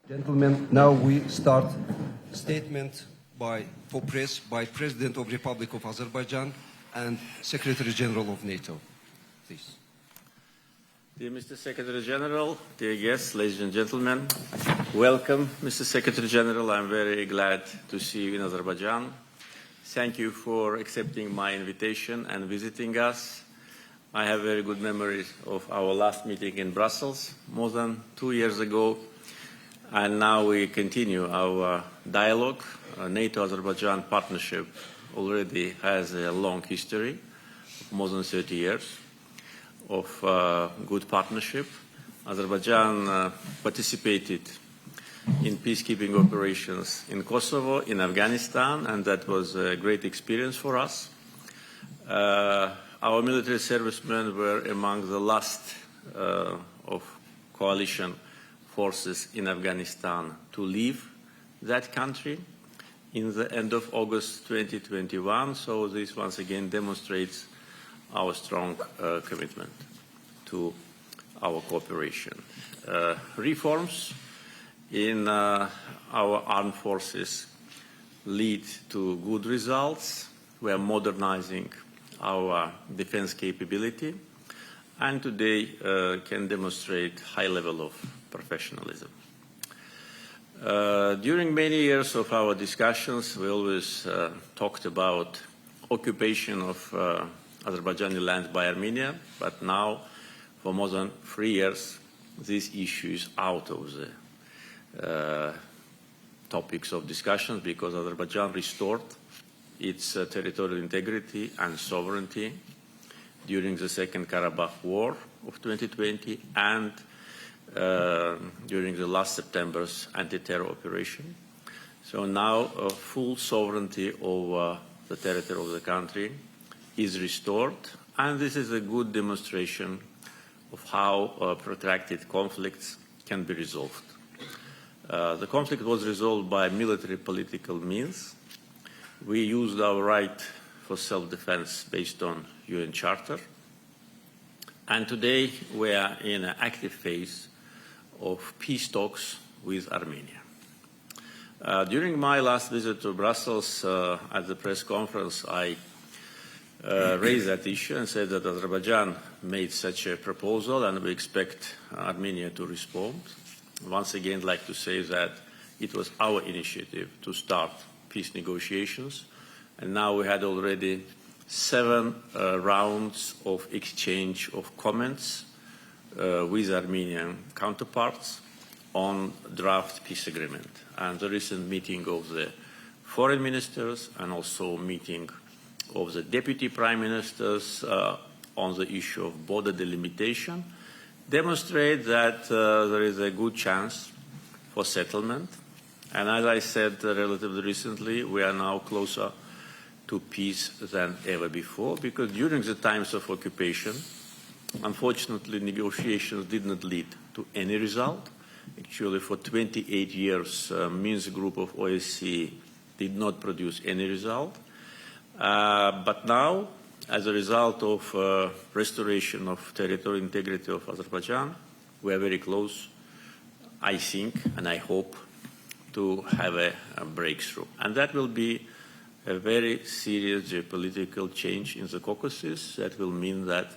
Gentlemen, now we start statement for press by President of Republic of Azerbaijan and Secretary General of NATO. Please. Dear Mr. Secretary General, dear guests, ladies and gentlemen, welcome, Mr. Secretary General. I'm very glad to see you in Azerbaijan. Thank you for accepting my invitation and visiting us. I have very good memories of our last meeting in Brussels more than 2 years ago. And now we continue our dialogue. NATO-Azerbaijan partnership already has a long history, more than 30 years of good partnership. Azerbaijan participated in peacekeeping operations in Kosovo, in Afghanistan, and that was a great experience for us. Our military servicemen were among the last of coalition forces in Afghanistan to leave that country in the end of August 2021. So this once again demonstrates our strong commitment to our cooperation. Reforms in our armed forces lead to good results. We are modernizing our defense capability, and today can demonstrate high level of professionalism. During many years of our discussions, we always talked about occupation of Azerbaijani land by Armenia, but now, for more than 3 years, this issue is out of the topics of discussion because Azerbaijan restored its territorial integrity and sovereignty during the Second Karabakh War of 2020 and during the last September's anti-terror operation. So now full sovereignty over the territory of the country is restored, and this is a good demonstration of how protracted conflicts can be resolved. The conflict was resolved by military political means. We used our right for self-defense based on UN Charter, and today we are in an active phase of peace talks with Armenia. During my last visit to Brussels at the press conference, I raised that issue and said that Azerbaijan made such a proposal and we expect Armenia to respond. Once again, I'd like to say that it was our initiative to start peace negotiations, and now we had already 7 rounds of exchange of comments with Armenian counterparts on draft peace agreement. And the recent meeting of the foreign ministers and also meeting of the deputy prime ministers on the issue of border delimitation demonstrate that there is a good chance for settlement. And as I said relatively recently, we are now closer to peace than ever before, because during the times of occupation, unfortunately, negotiations did not lead to any result. Actually, for 28 years, Minsk group of OSCE did not produce any result. But now, as a result of restoration of territorial integrity of Azerbaijan, we are very close, I think, and I hope, to have a breakthrough. And that will be a very serious geopolitical change in the Caucasus. That will mean that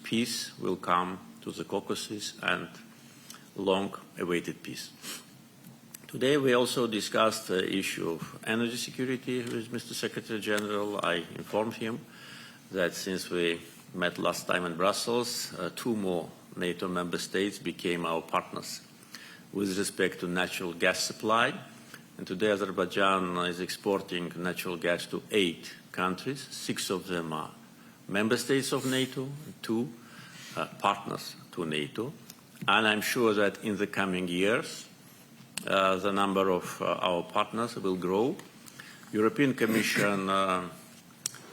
peace will come to the Caucasus, and long-awaited peace. Today we also discussed the issue of energy security with Mr. Secretary General. I informed him that since we met last time in Brussels, 2 more NATO member states became our partners with respect to natural gas supply. And today Azerbaijan is exporting natural gas to 8 countries. 6 of them are member states of NATO, 2 partners to NATO. And I'm sure that in the coming years, the number of our partners will grow. European Commission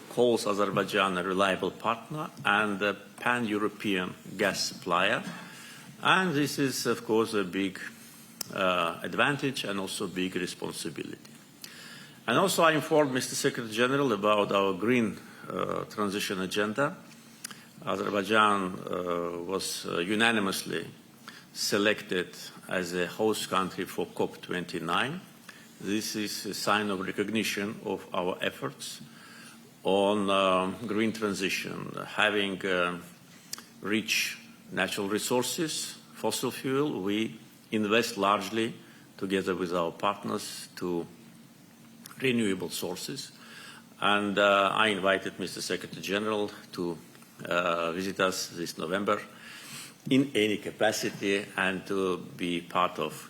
calls Azerbaijan a reliable partner and a pan-European gas supplier. And this is, of course, a big advantage and also big responsibility. And also I informed Mr. Secretary General about our green transition agenda. Azerbaijan was unanimously selected as a host country for COP29. This is a sign of recognition of our efforts on green transition, having rich natural resources, fossil fuel. We invest largely together with our partners to renewable sources. And I invited Mr. Secretary General to visit us this November in any capacity and to be part of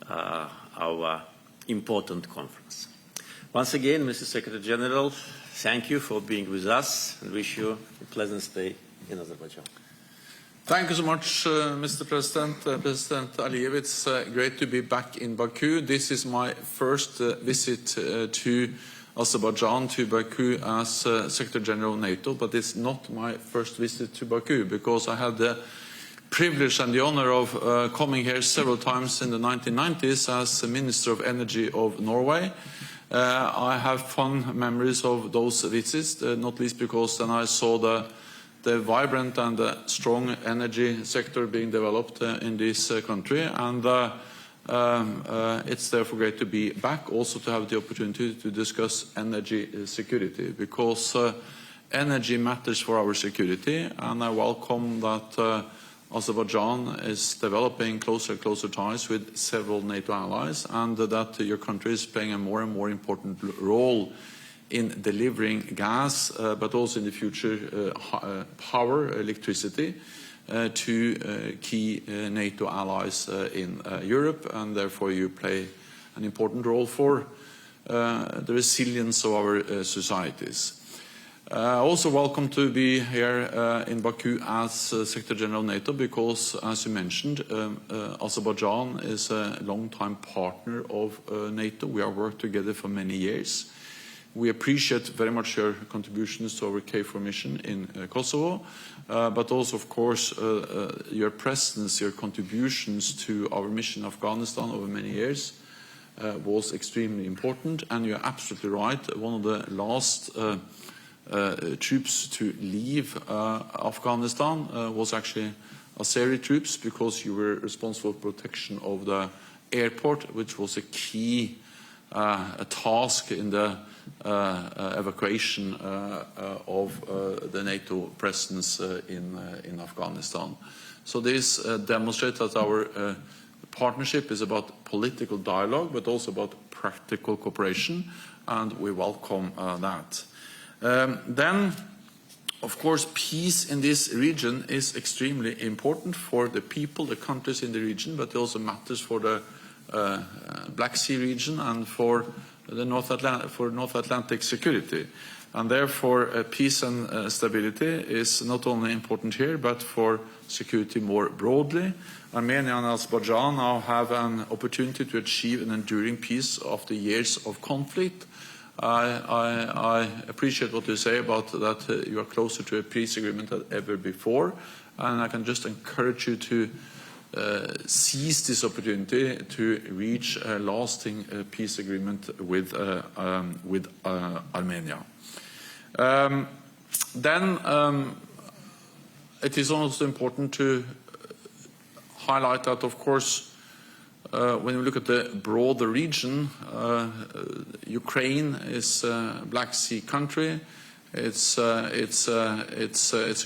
our important conference. Once again, Mr. Secretary General, thank you for being with us and wish you a pleasant stay in Azerbaijan. Thank you so much, Mr. President. President Aliyev, it's great to be back in Baku. This is my first visit to Azerbaijan, to Baku as Secretary General of NATO, but it's not my first visit to Baku because I had the privilege and the honor of coming here several times in the 1990s as Minister of Energy of Norway. I have fond memories of those visits, not least because then I saw the vibrant and the strong energy sector being developed in this country, and it's therefore great to be back, also to have the opportunity to discuss energy security, because energy matters for our security, and I welcome that Azerbaijan is developing closer and closer ties with several NATO allies, and that your country is playing a more and more important role in delivering gas, but also in the future power, electricity, to key NATO allies in Europe, and therefore you play an important role for the resilience of our societies. Also welcome to be here in Baku as Secretary General of NATO because, as you mentioned, Azerbaijan is a long-time partner of NATO. We have worked together for many years. We appreciate very much your contributions to our KFOR mission in Kosovo, but also, of course, your presence, your contributions to our mission in Afghanistan over many years was extremely important. And you're absolutely right, one of the last troops to leave Afghanistan was actually Azeri troops, because you were responsible for protection of the airport, which was a key task in the evacuation of the NATO presence in Afghanistan. So this demonstrates that our partnership is about political dialogue, but also about practical cooperation, and we welcome that. Then, of course, peace in this region is extremely important for the people, the countries in the region, but it also matters for the Black Sea region and for the North Atlantic security. And therefore, peace and stability is not only important here, but for security more broadly. Armenia and Azerbaijan now have an opportunity to achieve an enduring peace after years of conflict. I appreciate what you say about that you are closer to a peace agreement than ever before, and I can just encourage you to seize this opportunity to reach a lasting peace agreement with Armenia. Then it is also important to highlight that, of course, when you look at the broader region, Ukraine is a Black Sea country. It's a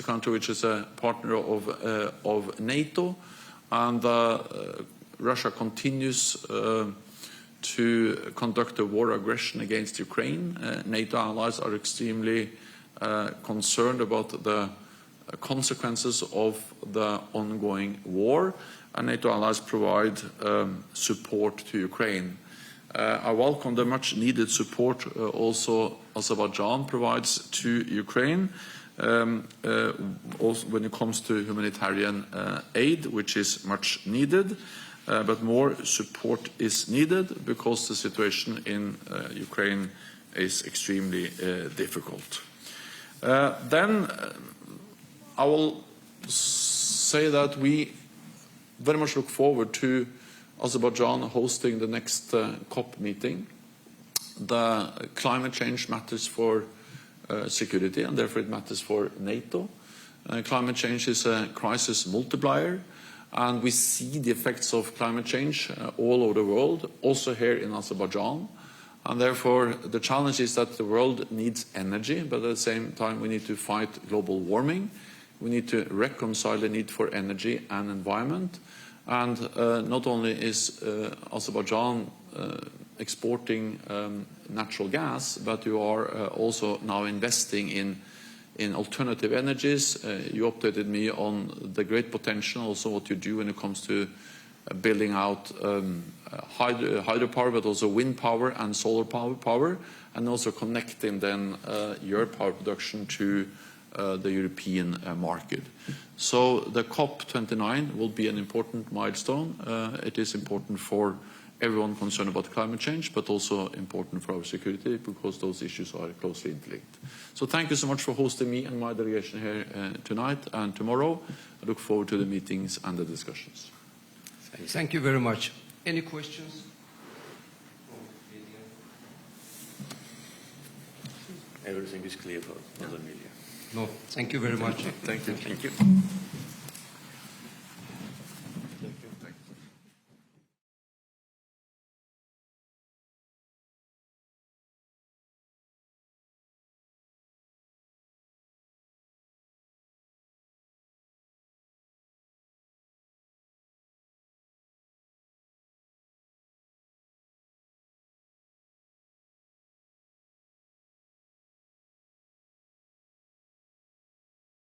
country which is a partner of NATO, and Russia continues to conduct a war aggression against Ukraine. NATO allies are extremely concerned about the consequences of the ongoing war, and NATO allies provide support to Ukraine. I welcome the much needed support also Azerbaijan provides to Ukraine, also when it comes to humanitarian aid, which is much needed, but more support is needed because the situation in Ukraine is extremely difficult. Then I will say that we very much look forward to Azerbaijan hosting the next COP meeting. The climate change matters for security, and therefore it matters for NATO. Climate change is a crisis multiplier, And we see the effects of climate change all over the world, also here in Azerbaijan. And therefore, the challenge is that the world needs energy, but at the same time, we need to fight global warming. We need to reconcile the need for energy and environment. And not only is Azerbaijan exporting natural gas, but you are also now investing in alternative energies. You updated me on the great potential, also what you do when it comes to building out hydropower, but also wind power and solar power, and also connecting then your power production to the European market. So the COP29 will be an important milestone. It is important for everyone concerned about climate change, but also important for our security because those issues are closely interlinked. So thank you so much for hosting me and my delegation here tonight and tomorrow. I look forward to the meetings and the discussions. Thank you very much. Any questions? Everything is clear for the media. No, thank you very much. Thank you. Thank you.